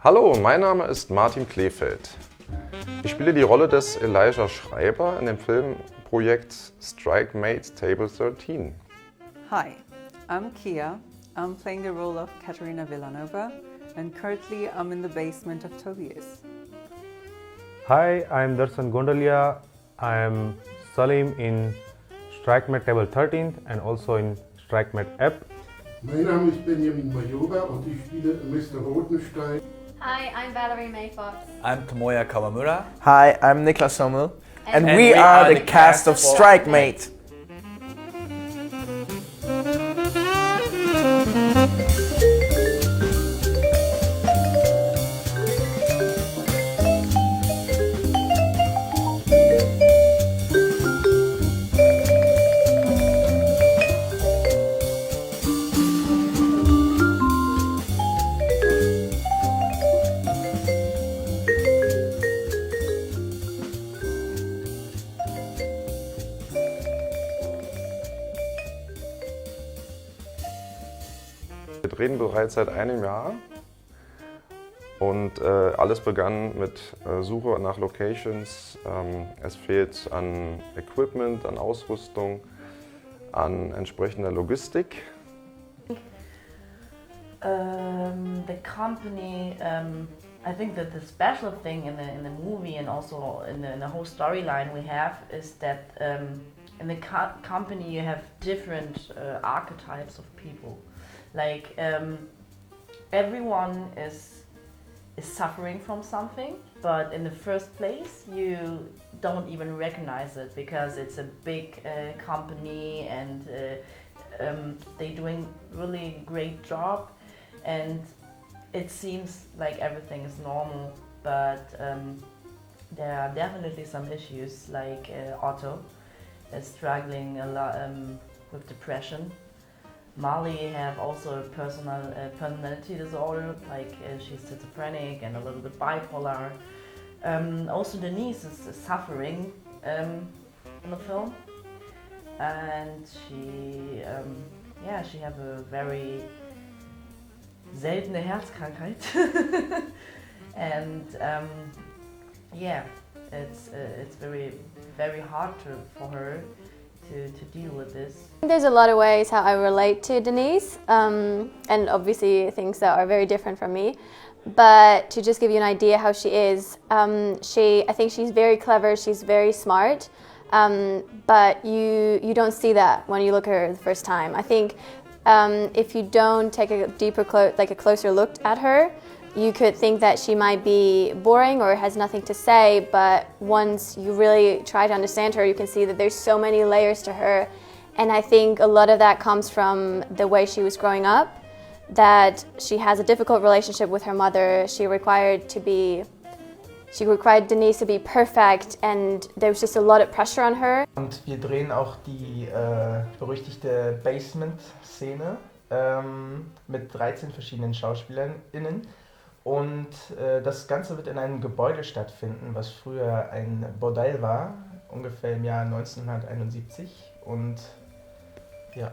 Hallo, mein Name ist Martin Kleefeld. Ich spiele die Rolle des Elijah Schreiber in dem Filmprojekt Strikemate Table 13. Hi, I'm Kia. I'm playing the role of Katerina Villanova, and currently I'm in the basement of Tobias. Hi, I'm Darshan Gondalia. I'm Salim in Strikemate Table 13 and also in Strikemate App. Mein Name ist Benjamin Majora und ich spiele Mr. Rotenstein. Hi, I'm Valerie May Fox. I'm Tomoya Kawamura. Hi, I'm Niklas Sommel. And we are the cast of Strikemate. Wir drehen bereits seit einem Jahr und alles begann mit Suche nach Locations. Es fehlt an Equipment, an Ausrüstung, an entsprechender Logistik. The company, I think that the special thing in the movie and also in the whole storyline we have is that in the company you have different archetypes of people. Like everyone is suffering from something, but in the first place you don't even recognize it because it's a big company and they're doing really great job, and it seems like everything is normal, but there are definitely some issues, like Otto is struggling a lot with depression. Molly have also a personality disorder, like she's schizophrenic and a little bit bipolar. Also Denise is suffering in the film, and she have a very seltene Herzkrankheit, and it's very hard for her to deal with this. There's a lot of ways how I relate to Denise, and obviously things that are very different from me. But to just give you an idea how she is, I think she's very clever, she's very smart, but you don't see that when you look at her the first time. I think if you don't take a closer look at her, you could think that she might be boring or has nothing to say, but once you really try to understand her, you can see that there's so many layers to her. And I think a lot of that comes from the way she was growing up, that she has a difficult relationship with her mother. She required Denise to be perfect, and there was just a lot of pressure on her. Und wir drehen auch die berüchtigte Basement-Szene mit 13 verschiedenen SchauspielerInnen. Und das Ganze wird in einem Gebäude stattfinden, was früher ein Bordell war, ungefähr im Jahr 1971. Und ja.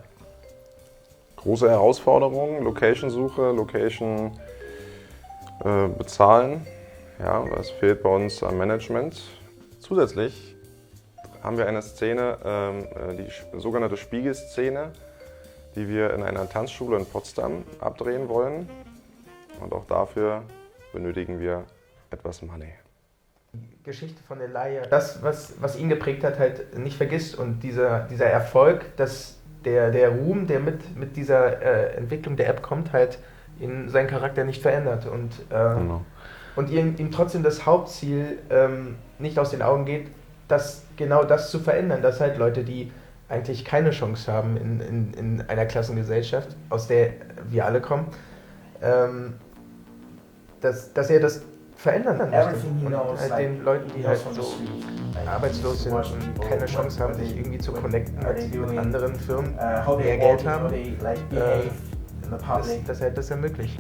Große Herausforderungen, Location-Suche, Location bezahlen. Ja, das fehlt bei uns am Management. Zusätzlich haben wir eine Szene, die sogenannte Spiegelszene, die wir in einer Tanzschule in Potsdam abdrehen wollen. Und auch dafür benötigen wir etwas Money. Die Geschichte von Elijah, das, was ihn geprägt hat, halt nicht vergisst. Und dieser Erfolg, dass der Ruhm, der mit dieser Entwicklung der App kommt, halt in seinen Charakter nicht verändert. Und, Genau. Und ihm trotzdem das Hauptziel nicht aus den Augen geht, genau das zu verändern, dass halt Leute, die eigentlich keine Chance haben in einer Klassengesellschaft, aus der wir alle kommen, dass er das verändern möchte. Und halt den Leuten, die halt so arbeitslos sind und keine Chance haben, sich irgendwie zu connecten mit anderen Firmen, die mehr Geld haben, dass er das ermöglicht.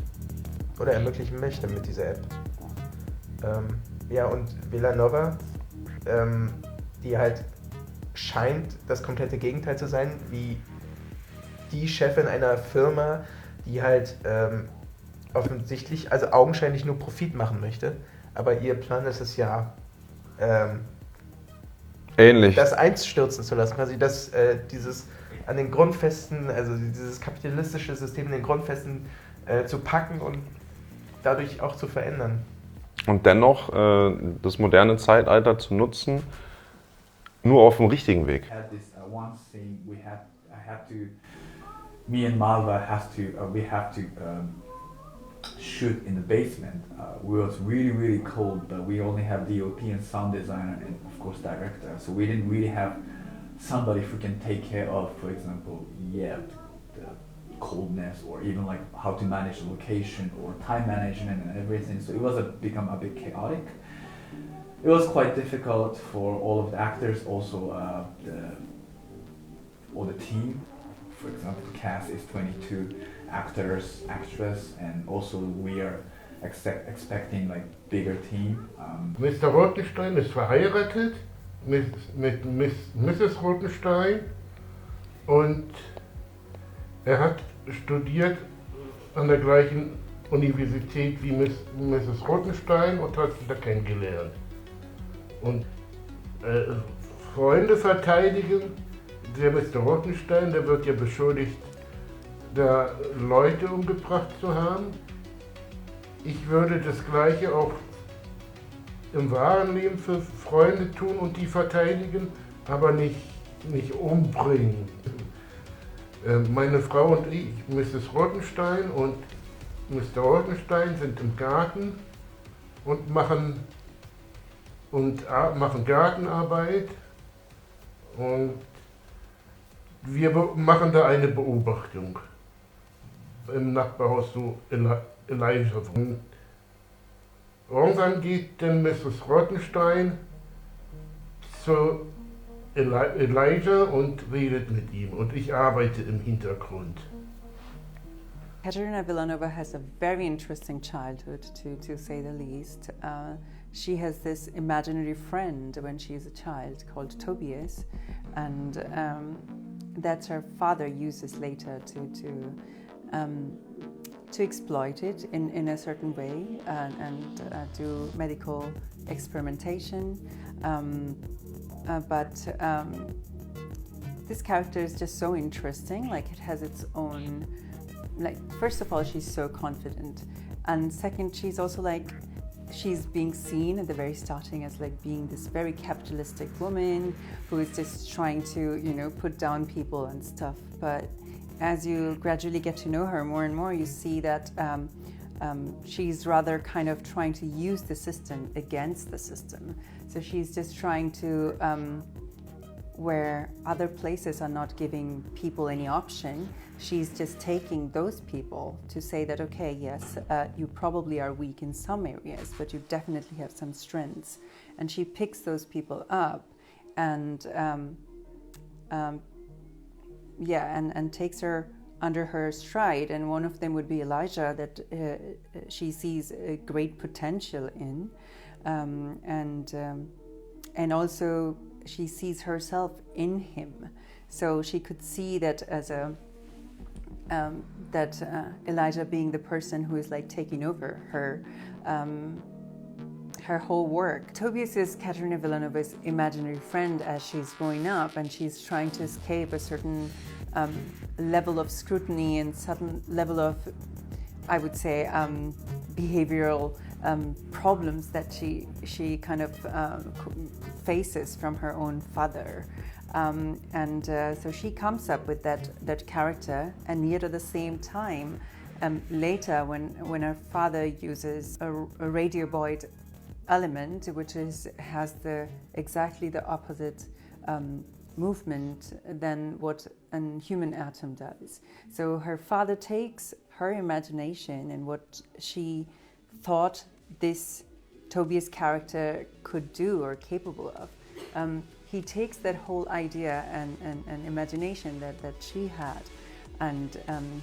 Oder ermöglichen möchte mit dieser App. Und Villanova, die halt scheint das komplette Gegenteil zu sein, wie die Chefin einer Firma, die halt offensichtlich, also augenscheinlich nur Profit machen möchte. Aber ihr Plan ist es ja, Ähnlich. das einstürzen zu lassen, quasi dieses an den Grundfesten, also dieses kapitalistische System in den Grundfesten zu packen und dadurch auch zu verändern. Und dennoch das moderne Zeitalter zu nutzen, nur auf dem richtigen Weg. One thing me and Malva we have to shoot in the basement. We was really cold, but we only have DOP and sound designer and of course director. So we didn't really have somebody who can take care of, for example, the coldness or even like how to manage the location or time management and everything. So it was become a bit chaotic. It was quite difficult for all of the actors, also the team. For example, the cast is 22 actors, actress, and also we are expecting like bigger team. Mr. Rotenstein ist verheiratet mit Mrs. Rotenstein und er hat studiert an der gleichen Universität wie Mrs. Rotenstein und hat sie da kennengelernt. Und Freunde verteidigen, der Mr. Rotenstein, der wird ja beschuldigt, da Leute umgebracht zu haben. Ich würde das Gleiche auch im wahren Leben für Freunde tun und die verteidigen, aber nicht umbringen. Meine Frau und ich, Mrs. Rotenstein und Mr. Rotenstein, sind im Garten und machen Gartenarbeit und wir machen da eine Beobachtung im Nachbarhaus, so Elijah. Und irgendwann geht dann Mrs. Rotenstein zu Elijah und redet mit ihm und ich arbeite im Hintergrund. Katerina Villanova has a very interesting childhood, to say the least. She has this imaginary friend when she is a child called Tobias, and that her father uses later to exploit it in a certain way and do medical experimentation. But this character is just so interesting. Like, it has its own. Like, first of all, she's so confident, and second, she's also like, she's being seen at the very starting as like being this very capitalistic woman who is just trying to, you know, put down people and stuff. But as you gradually get to know her more and more, you see that she's rather kind of trying to use the system against the system. So she's just trying to, where other places are not giving people any option, she's just taking those people to say that, okay, yes, you probably are weak in some areas, but you definitely have some strengths. And she picks those people up and and takes her under her stride. And one of them would be Elijah, that she sees a great potential in, and also she sees herself in him. So she could see that as Elijah being the person who is like taking over her whole work. Tobias is Katerina Villanova's imaginary friend as she's growing up, and she's trying to escape a certain level of scrutiny and certain level of, I would say, behavioral problems that she kind of faces from her own father. So she comes up with that character, and yet at the same time, later when her father uses a radioboid element, which has exactly the opposite movement than what a human atom does. So her father takes her imagination and what she thought this Tobias character could do or capable of. He takes that whole idea and imagination that she had, and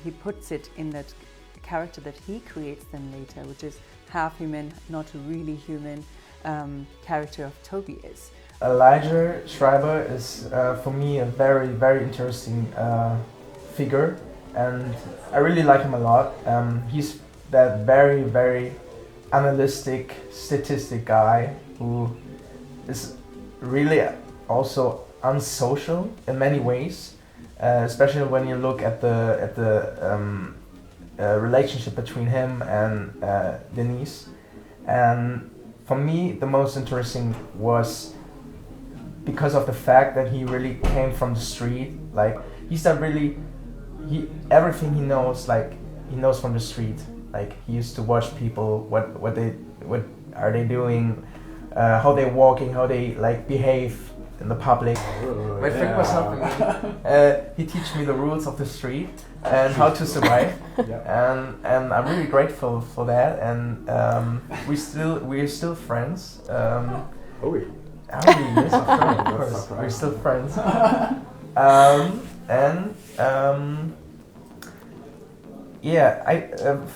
he puts it in that character that he creates then later, which is half human, not really human character of Tobias. Elijah Schreiber is for me a very, very interesting figure, and I really like him a lot. He's that very, very analytic, statistic guy who is really also unsocial in many ways, especially when you look at the relationship between him and Denise. And for me, the most interesting was because of the fact that he really came from the street. Like he's not really, everything he knows, like he knows from the street. Like he used to watch people, what are they doing, how they're walking, how they like behave in the public. My friend was helping me. He teach me the rules of the street and how to survive. And I'm really grateful for that. And we're still friends. Yes, of course. We're still friends.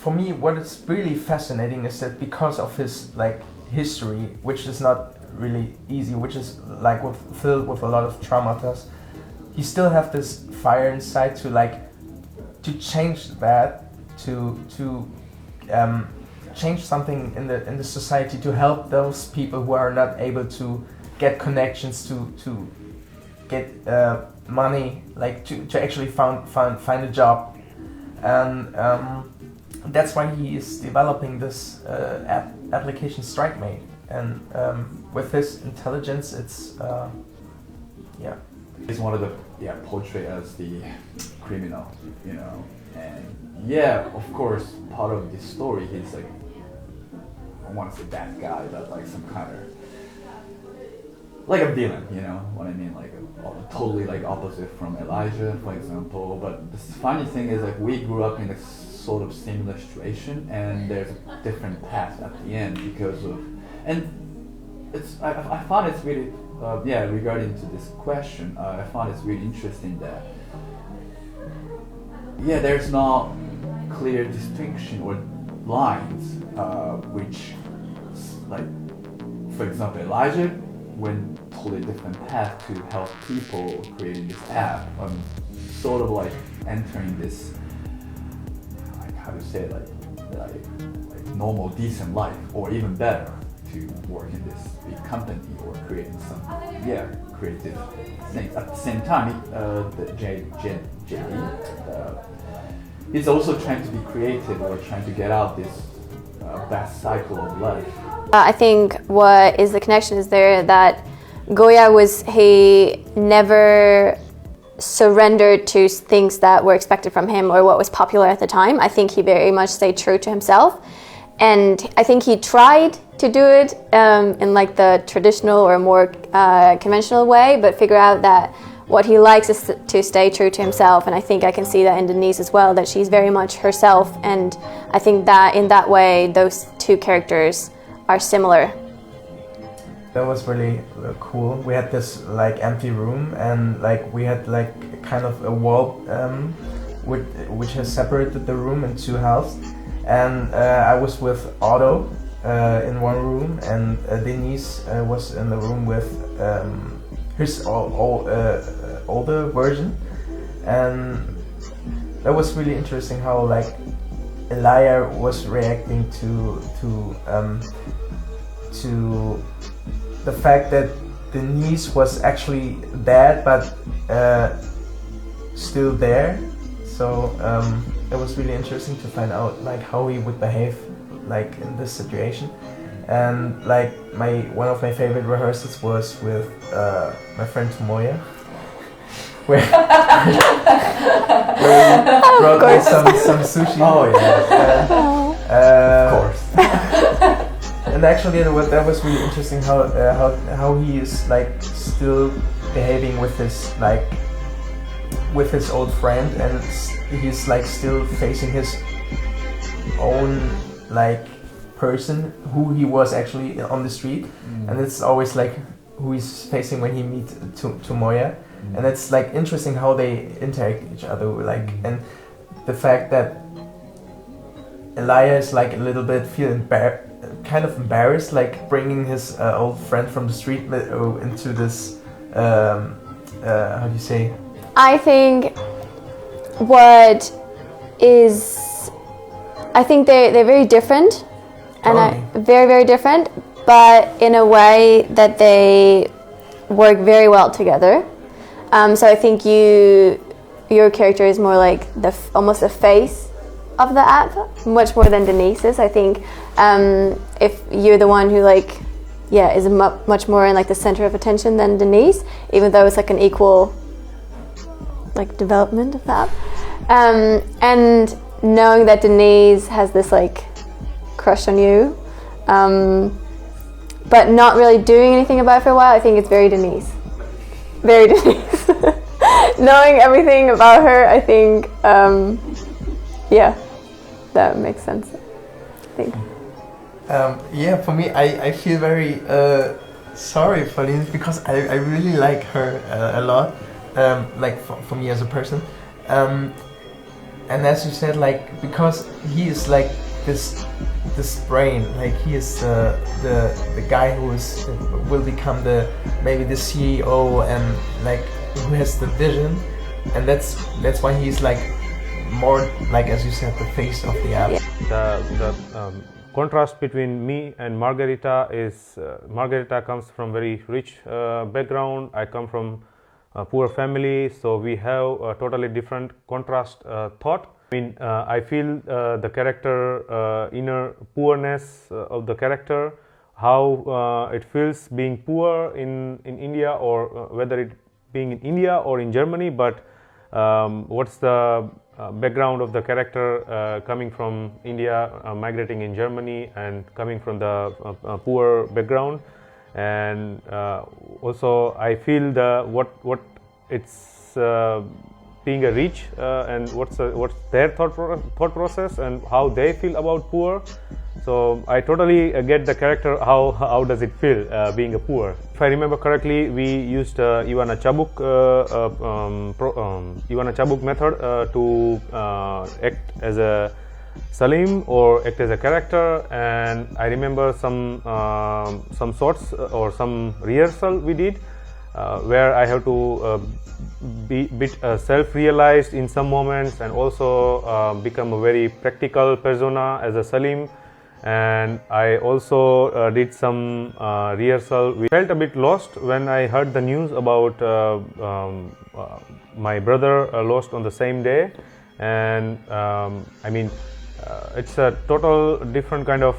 For me, what is really fascinating is that because of his like history, which is not really easy, which is like filled with a lot of trauma, he still have this fire inside to change that, to change something in the society, to help those people who are not able to get connections, to get money, like to actually find a job. And that's why he is developing this application Strikemate. And with his intelligence, it's He's one of the portrayed as the criminal, you know, and of course, part of the story he's like, I want to say bad guy, but like some kind of like a villain, you know what I mean, like totally like opposite from Elijah, for example. But the funny thing is, like, we grew up in a sort of similar situation, and there's a different path at the end because of, and it's I found it's really regarding to this question, I found it's really interesting that there's no clear distinction or lines which, like, for example, Elijah went totally different path to help people creating this app, sort of like entering this, like, how to say, like normal decent life, or even better, to work in this big company or creating some creative things. At the same time, the JD, he's also trying to be creative or trying to get out this bad cycle of life. I think what is the connection is there that Goya he never surrendered to things that were expected from him or what was popular at the time. I think he very much stayed true to himself, and I think he tried to do it in like the traditional or more conventional way, but figure out that what he likes is to stay true to himself. And I think I can see that in Denise as well, that she's very much herself, and I think that in that way those two characters are similar. That was really cool. We had this like empty room, and like we had like kind of a wall which has separated the room in two halves. And I was with Otto in one room, and Denise was in the room with his older version. And that was really interesting how like Elia was reacting to the fact that Denise was actually dead but still there. So it was really interesting to find out like how he would behave like in this situation. And like one of my favorite rehearsals was with my friend Tomoya, where we brought me some sushi. Oh yeah, of course. And actually, that was really interesting how he is like still behaving with his old friend, and he's like still facing his own like person who he was actually on the street, and it's always like who he's facing when he meets Tomoya, and it's like interesting how they interact each other, like, and the fact that Elia is like a little bit kind of embarrassed, like bringing his old friend from the street into this how do you say? I think they're very different, and Totally. very, very different, but in a way that they work very well together. So I think your character is more like almost the face of the app, much more than Denise's. I think if you're the one who is much more in like the center of attention than Denise, even though it's like an equal development of the app. And knowing that Denise has this crush on you, but not really doing anything about it for a while, I think it's very Denise. Very Denise. Knowing everything about her, I think, that makes sense, I think. For me, I feel very sorry for Linus because I really like her a lot, for me as a person. And as you said, because he is this brain, he is the guy who will become maybe the CEO and who has the vision, and that's why he's more as you said, the face of the app. The contrast between me and Margarita is Margarita comes from very rich background. I come from a poor family, so we have a totally different contrast thought. I feel the character inner poorness of the character, how it feels being poor in India, or whether it being in India or in Germany, but what's the background of the character coming from India, migrating in Germany, and coming from the poor background. And also I feel what it's being a rich and what's their thought process and how they feel about poor. So I totally get the character, how does it feel being a poor. If I remember correctly, we used Ivana Chabuk method to act as a Salim or act as a character, and I remember some sorts or some rehearsal we did where I have to be bit self-realized in some moments, and also become a very practical persona as a Salim. And I also did some rehearsal. We felt a bit lost when I heard the news about my brother lost on the same day, and it's a total different kind of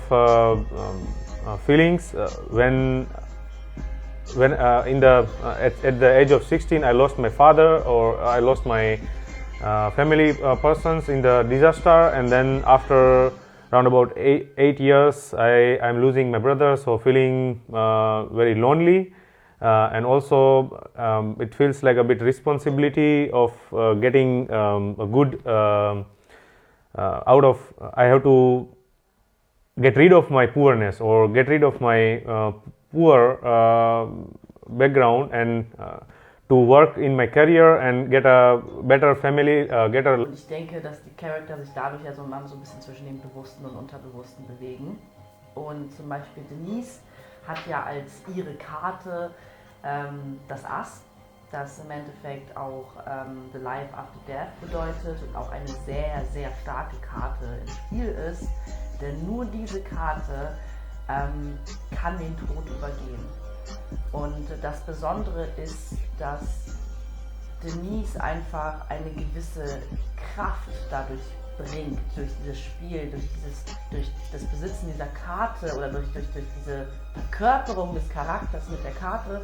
feelings when at the age of 16 I lost my father, or I lost my family persons in the disaster, and then after around about 8 years I'm losing my brother, so feeling very lonely, and also it feels like a bit responsibility of getting a good I have to get rid of my poorness or get rid of my poor background and to work in my career and get a better family, Und ich denke, dass die Charakter sich dadurch ja so ein bisschen zwischen dem Bewussten und Unterbewussten bewegen. Und zum Beispiel Denise hat ja als ihre Karte das Ass, das im Endeffekt auch The Life After Death bedeutet und auch eine sehr, sehr starke Karte im Spiel ist. Denn nur diese Karte kann den Tod übergehen. Und das Besondere ist, dass Denise einfach eine gewisse Kraft dadurch bringt, durch dieses Spiel, durch das Besitzen dieser Karte oder durch diese Verkörperung des Charakters mit der Karte,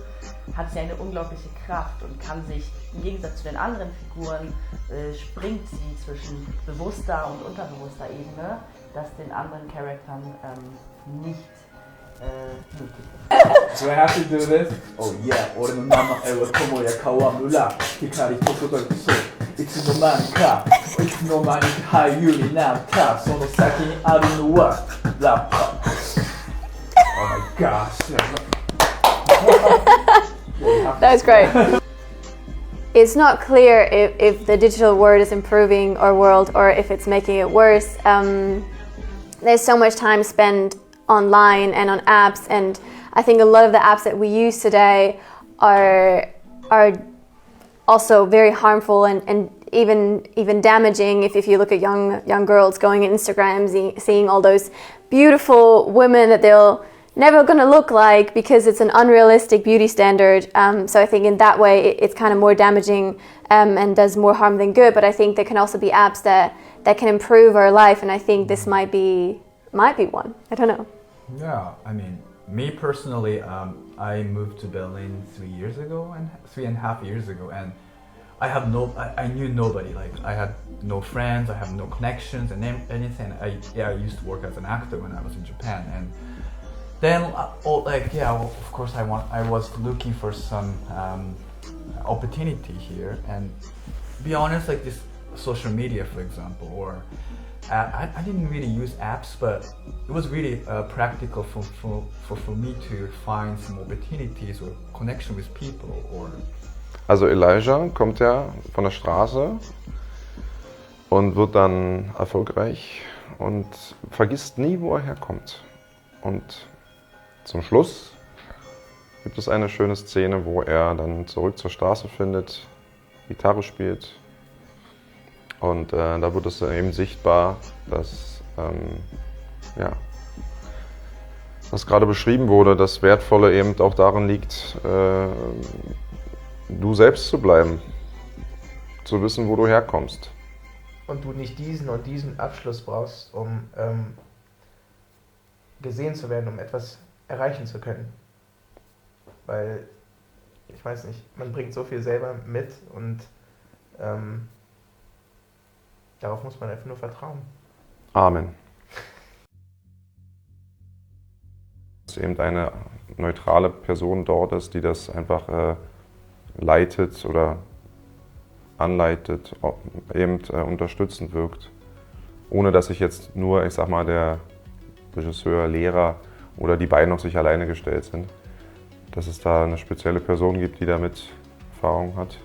hat sie eine unglaubliche Kraft und kann sich, im Gegensatz zu den anderen Figuren, springt sie zwischen bewusster und unterbewusster Ebene, das den anderen Charaktern nicht Do I have to do this? Oh yeah, 俺の名前は友や川村光とことくそいつの間にかいつの間にか俳優になったその先にあるのはラッパー Oh my gosh That was great. It's not clear if the digital world is improving our world or if it's making it worse. There's so much time spent online and on apps, and I think a lot of the apps that we use today are also very harmful and even damaging if you look at young girls going on Instagram, seeing all those beautiful women that they'll never going to look like because it's an unrealistic beauty standard. So I think in that way it's kind of more damaging and does more harm than good. But I think there can also be apps that can improve our life, and I think this might be one. I don't know. Yeah, I mean, me personally, I moved to Berlin 3.5 years ago, and I knew nobody. Like, I had no friends, I have no connections, and anything. I used to work as an actor when I was in Japan, and then of course I was looking for some opportunity here, and be honest, like this social media, for example, or I didn't really use apps, but it was really practical for me to find some opportunities or connection with people. Also Elijah kommt ja von der Straße und wird dann erfolgreich und vergisst nie, wo er herkommt. Und zum Schluss gibt es eine schöne Szene, wo er dann zurück zur Straße findet, Gitarre spielt. Und da wird es eben sichtbar, dass, was gerade beschrieben wurde, das Wertvolle eben auch darin liegt, du selbst zu bleiben, zu wissen, wo du herkommst. Und du nicht diesen und diesen Abschluss brauchst, um gesehen zu werden, um etwas erreichen zu können. Weil, ich weiß nicht, man bringt so viel selber mit und darauf muss man einfach nur vertrauen. Amen. Dass eben eine neutrale Person dort ist, die das einfach leitet oder anleitet, eben unterstützend wirkt. Ohne dass sich jetzt nur, ich sag mal, der Regisseur, Lehrer oder die beiden auf sich alleine gestellt sind. Dass es da eine spezielle Person gibt, die damit Erfahrung hat.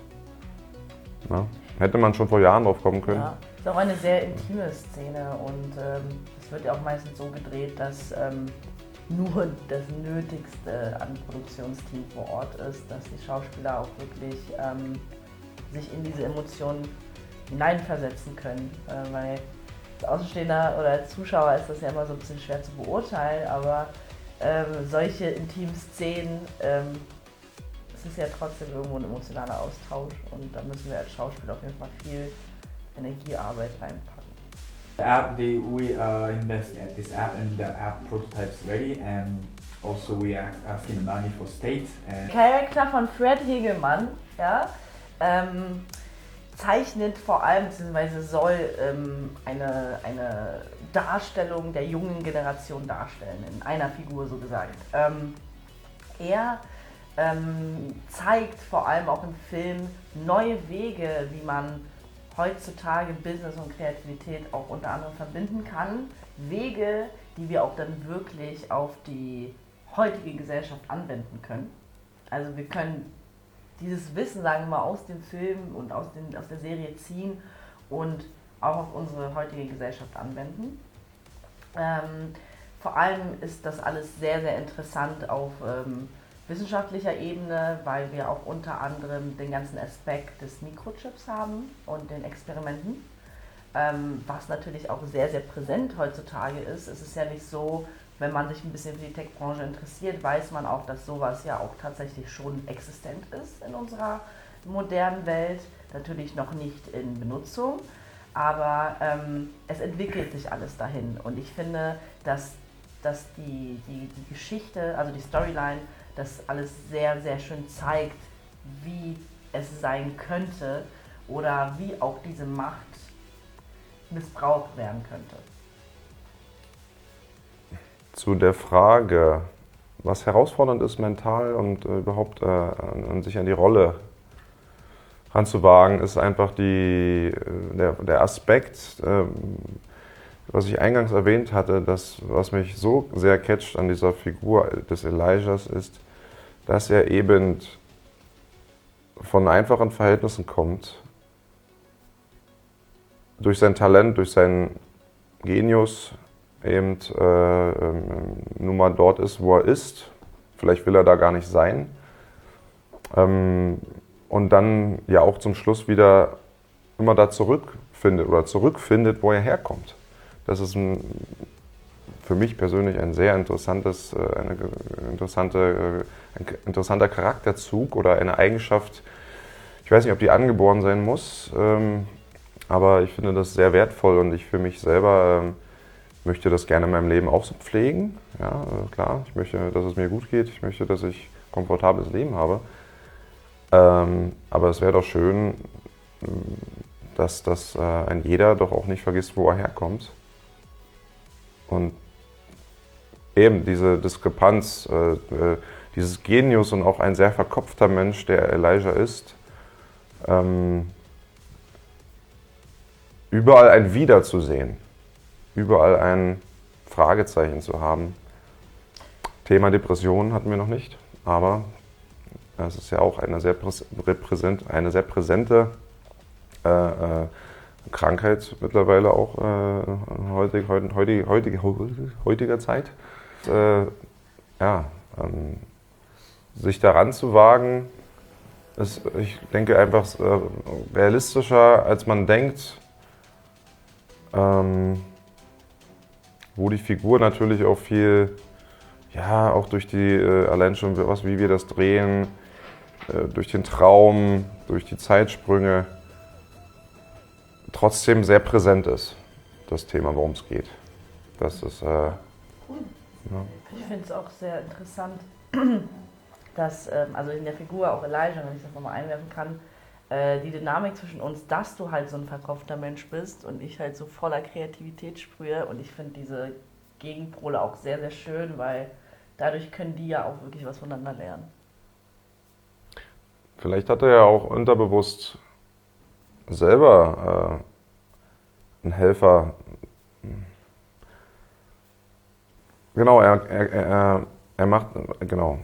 Ja. Hätte man schon vor Jahren drauf kommen können. Ja, ist auch eine sehr intime Szene und es wird ja auch meistens so gedreht, dass nur das Nötigste an Produktionsteam vor Ort ist, dass die Schauspieler auch wirklich sich in diese Emotionen hineinversetzen können. Weil als Außenstehender oder als Zuschauer ist das ja immer so ein bisschen schwer zu beurteilen, aber solche intimen Szenen, es ist ja trotzdem irgendwo ein emotionaler Austausch und da müssen wir als Schauspieler auf jeden Fall viel Energiearbeit reinpacken. The app, we invest in this app, and the app prototype is ready, and also we are asking money for state. Charakter von Fred Hegelmann, ja, zeichnet vor allem, beziehungsweise soll eine Darstellung der jungen Generation darstellen, in einer Figur so gesagt. Er zeigt vor allem auch im Film neue Wege, wie man heutzutage Business und Kreativität auch unter anderem verbinden kann. Wege, die wir auch dann wirklich auf die heutige Gesellschaft anwenden können. Also wir können dieses Wissen, sagen wir mal, aus dem Film und aus der Serie ziehen und auch auf unsere heutige Gesellschaft anwenden. Vor allem ist das alles sehr, sehr interessant auf wissenschaftlicher Ebene, weil wir auch unter anderem den ganzen Aspekt des Mikrochips haben und den Experimenten, was natürlich auch sehr, sehr präsent heutzutage ist. Es ist ja nicht so, wenn man sich ein bisschen für die Tech-Branche interessiert, weiß man auch, dass sowas ja auch tatsächlich schon existent ist in unserer modernen Welt. Natürlich noch nicht in Benutzung, aber es entwickelt sich alles dahin. Und ich finde, dass die Geschichte, also die Storyline, das alles sehr, sehr schön zeigt, wie es sein könnte oder wie auch diese Macht missbraucht werden könnte. Zu der Frage, was herausfordernd ist mental und überhaupt an sich an die Rolle ranzuwagen, ist einfach der Aspekt, was ich eingangs erwähnt hatte, was mich so sehr catcht an dieser Figur des Elijahs ist, dass er eben von einfachen Verhältnissen kommt, durch sein Talent, durch seinen Genius eben nun mal dort ist, wo er ist. Vielleicht will er da gar nicht sein. Und dann ja auch zum Schluss wieder immer da zurückfindet, wo er herkommt. Das ist für mich persönlich ein sehr interessanter Charakterzug oder eine Eigenschaft. Ich weiß nicht, ob die angeboren sein muss, aber ich finde das sehr wertvoll und ich für mich selber möchte das gerne in meinem Leben auch so pflegen. Ja, klar, ich möchte, dass es mir gut geht, ich möchte, dass ich ein komfortables Leben habe. Aber es wäre doch schön, dass ein jeder doch auch nicht vergisst, wo er herkommt. Und eben diese Diskrepanz, dieses Genius und auch ein sehr verkopfter Mensch, der Elijah ist, überall ein Wieder zu sehen, überall ein Fragezeichen zu haben. Thema Depression hatten wir noch nicht, aber es ist ja auch eine sehr präsente Krankheit mittlerweile auch heutiger Zeit. Sich daran zu wagen, ist, ich denke, einfach realistischer, als man denkt, wo die Figur natürlich auch viel, ja, auch durch die, allein schon wie wir das drehen, durch den Traum, durch die Zeitsprünge, trotzdem sehr präsent ist, das Thema, worum es geht. Das ist, cool. Ja. Ich finde es auch sehr interessant, dass, also in der Figur auch Elijah, wenn ich das nochmal einwerfen kann, die Dynamik zwischen uns, dass du halt so ein verkopfter Mensch bist und ich halt so voller Kreativität sprühe, und ich finde diese Gegenpole auch sehr, sehr schön, weil dadurch können die ja auch wirklich was voneinander lernen. Vielleicht hat er ja auch unterbewusst selber einen Helfer. Genau, er macht, genau.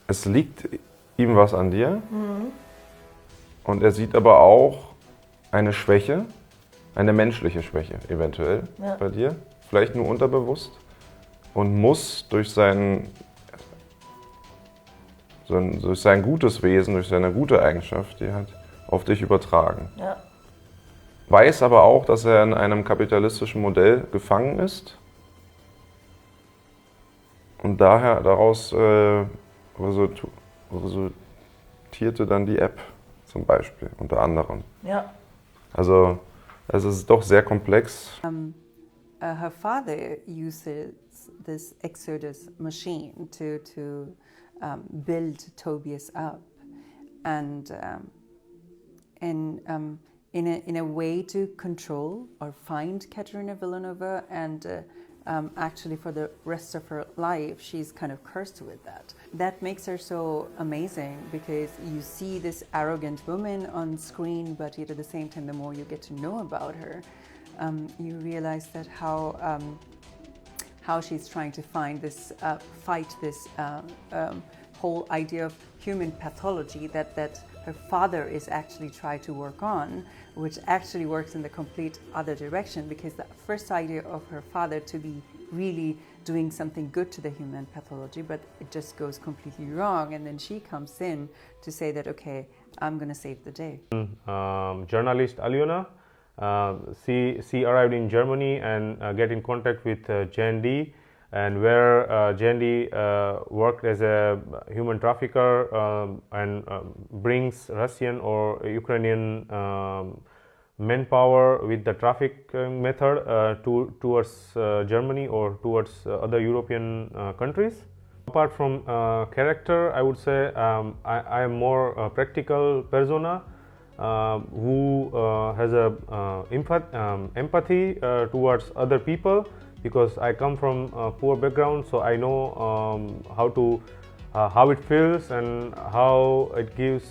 Es liegt ihm was an dir. Mhm. Und er sieht aber auch eine Schwäche, eine menschliche Schwäche eventuell bei dir, vielleicht nur unterbewusst, und muss durch sein gutes Wesen, durch seine gute Eigenschaft, die er hat, auf dich übertragen. Ja. Weiß aber auch, dass er in einem kapitalistischen Modell gefangen ist und daraus resultierte dann die App. Zum Beispiel, unter anderem. Ja. Also es ist doch sehr komplex. Her father uses this Exodus machine to build Tobias up, and in a way to control or find Katerina Villanova, and actually for the rest of her life she's kind of cursed with that. That makes her so amazing, because you see this arrogant woman on screen, but yet at the same time, the more you get to know about her, you realize that how she's trying to fight this whole idea of human pathology that her father is actually trying to work on, which actually works in the complete other direction, because the first idea of her father to be really doing something good to the human pathology, but it just goes completely wrong, and then she comes in to say that, okay, I'm going to save the day. Journalist Aliona, she arrived in Germany and get in contact with JND, and where JND worked as a human trafficker and brings Russian or Ukrainian manpower with the trafficking method towards Germany or towards other European countries. Apart from character, I would say I am more a practical persona who has a empathy towards other people, because I come from a poor background, so I know how it feels and how it gives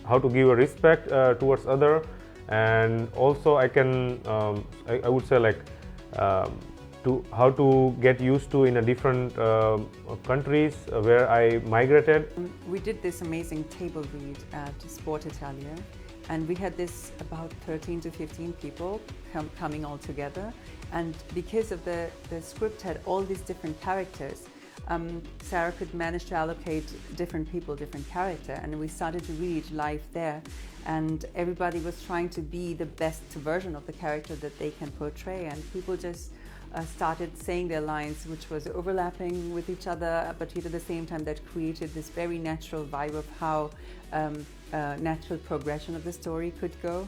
how to give a respect towards other, and also I can I would say like how to get used to in a different countries where I migrated. We did this amazing table read at Sport Italia, and we had this about 13 to 15 people coming all together, and because of the script had all these different characters, Sarah could manage to allocate different people, different character, and we started to read live there. And everybody was trying to be the best version of the character that they can portray, and people just started saying their lines, which was overlapping with each other, but yet at the same time that created this very natural vibe of how natural progression of the story could go.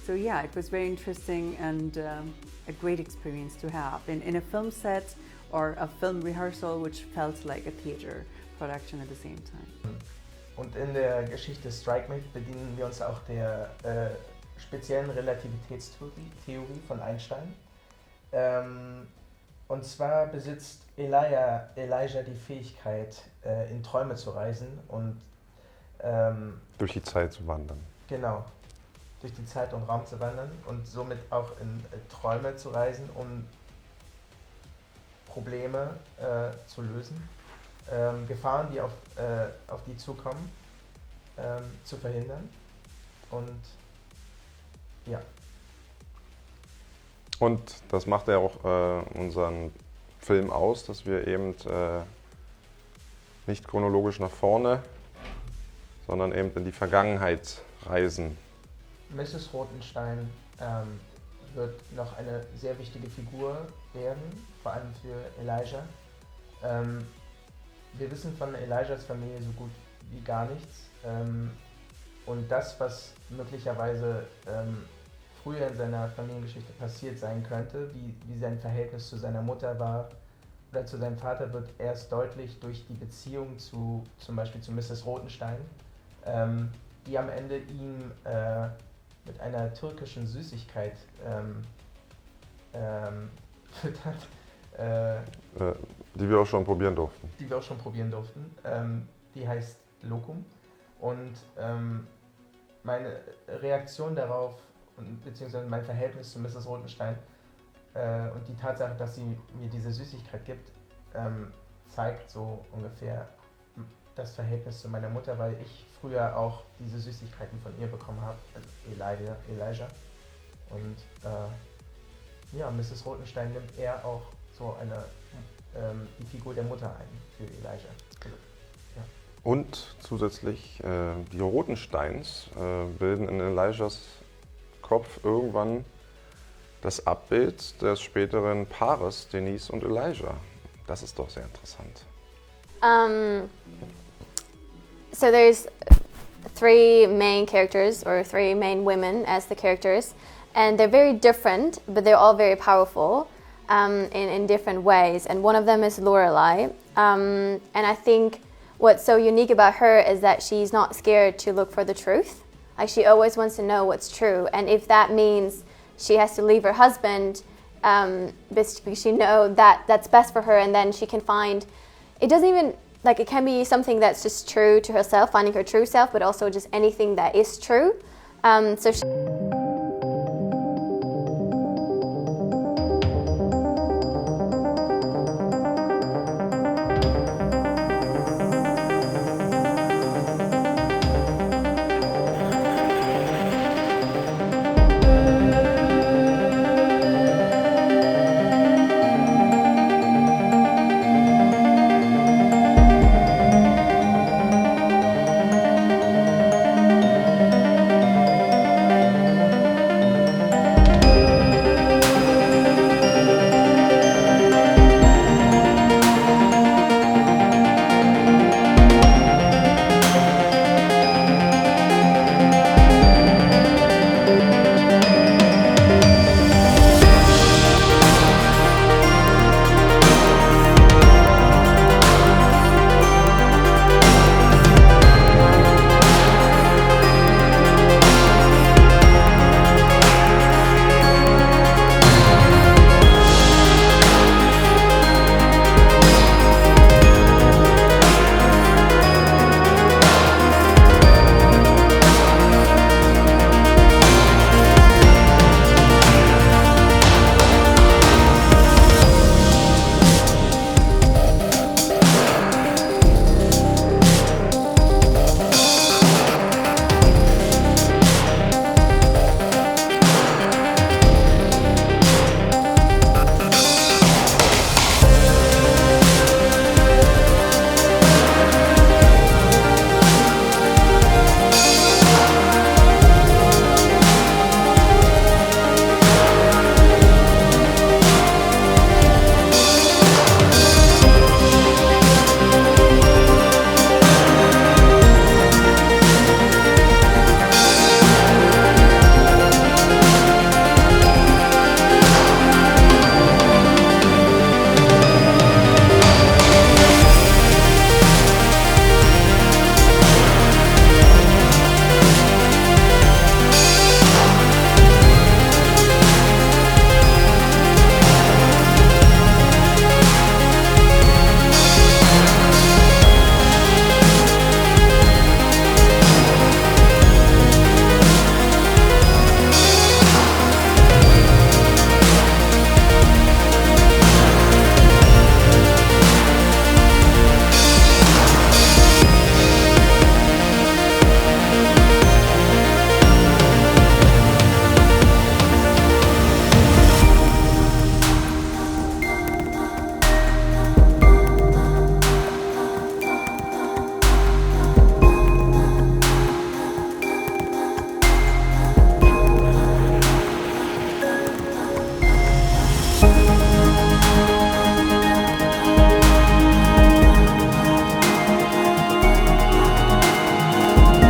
So yeah, it was very interesting and a great experience to have in a film set or a film rehearsal, which felt like a theater production at the same time. Und in der Geschichte Strikemate bedienen wir uns auch der speziellen Relativitätstheorie von Einstein. Und zwar besitzt Elijah die Fähigkeit, in Träume zu reisen und durch die Zeit zu wandern. Genau, durch die Zeit und Raum zu wandern und somit auch in Träume zu reisen, um Probleme zu lösen, Gefahren, die auf die zukommen, zu verhindern. Und ja. Und das macht ja auch unseren Film aus, dass wir eben nicht chronologisch nach vorne, sondern eben in die Vergangenheit reisen. Mrs. Rothenstein wird noch eine sehr wichtige Figur werden, vor allem für Elijah. Wir wissen von Elijahs Familie so gut wie gar nichts. Und das, was möglicherweise früher in seiner Familiengeschichte passiert sein könnte, wie sein Verhältnis zu seiner Mutter war oder zu seinem Vater, wird erst deutlich durch die Beziehung zum Beispiel zu Mrs. Rothenstein, die am Ende ihn mit einer türkischen Süßigkeit füttert. Die wir auch schon probieren durften. Die heißt Lokum. Und meine Reaktion darauf, beziehungsweise mein Verhältnis zu Mrs. Rothenstein und die Tatsache, dass sie mir diese Süßigkeit gibt, zeigt so ungefähr das Verhältnis zu meiner Mutter, weil ich früher auch diese Süßigkeiten von ihr bekommen habe, also Elijah. Und ja, Mrs. Rothenstein nimmt eher auch so die Figur der Mutter ein für Elijah. Ja. Und zusätzlich die Rothensteins bilden in Elijahs Kopf irgendwann das Abbild des späteren Paares Denise und Elijah. Das ist doch sehr interessant. So there's 3 main characters, or 3 main women as the characters, and they're very different, but they're all very powerful in different ways. And one of them is Lorelai, and I think what's so unique about her is that she's not scared to look for the truth. Like, she always wants to know what's true, and if that means she has to leave her husband, because she knows that that's best for her, and then she can find, it doesn't even, like, it can be something that's just true to herself, finding her true self, but also just anything that is true. So she